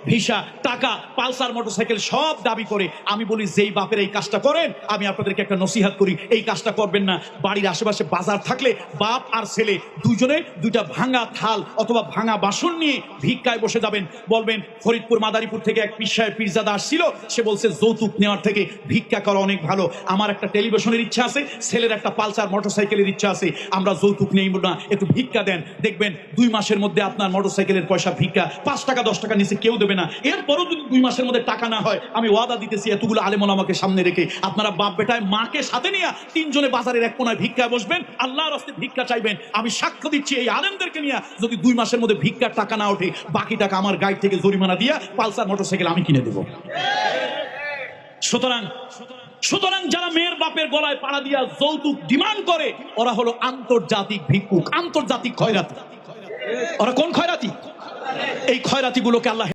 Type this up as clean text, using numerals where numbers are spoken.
Visa, টাকা, Pulsar motorcycle সব দাবি করে। আমি বলি যেই বাপের এই কাজটা করেন, আমি আপনাদেরকে একটা নসিহত করি, এই কাজটা করবেন না। বাড়ির আশেপাশে বাজার থাকলে বাপ আর ছেলে দুইজনে দুইটা ভাঙা থাল অথবা ভাঙা বাসন নিয়ে ভিক্ষায় বসে যাবেন। বলবেন ফরিদপুর মাদারীপুর থেকে এক পীর সাহেব পীরজাদা আসছিল, সে বলছে যৌতুক নেওয়ার থেকে ভিক্ষা করা অনেক ভালো। আমার একটা টেলিভিশনের ইচ্ছা আছে, ছেলের একটা পালসার মোটরসাইকেলের ইচ্ছা আছে, আমরা যৌতুক নেই না, একটু ভিক্ষা দেন। দেখবেন 2 মাসের মধ্যে আপনার মোটরসাইকেলের পয়সা ভিক্ষা 5 টাকা 10 টাকা নিচে কেউ দেবে না। এরপরও যদি 2 মাসের মধ্যে টাকা না হয়, আমি ওয়াদা দিতেছি এতগুলো আলেম ওলামাকে সামনে রেখে আপনারা বাপ বেটায় মাকে সাথে নিয়ে 3 জনে বাজারের এক কোনায় ভিক্ষা বসবেন, আল্লাহর রাস্তায় ভিক্ষা চাইবেন। আমি সাক্ষ্য দিচ্ছি এই আলেমদেরকে নিয়ে যদি 2 মাসের মধ্যে ভিক্ষার টাকা না ওঠে, বাকি টাকা আমার গাড়ি থেকে জরিমানা দিয়া পালসার মোটরসাইকেল আমি কিনে দেবো। সুতরাং যারা মেয়ের বাপের গলায় পাড়া দিয়া যৌতুক ডিমান্ড করে, ওরা হলো আন্তর্জাতিক ভিক্ষুক, আন্তর্জাতিক খয়রাতি। ওরা কোন খয়রাতি? এই খয়রাতি গুলোকে আল্লাহ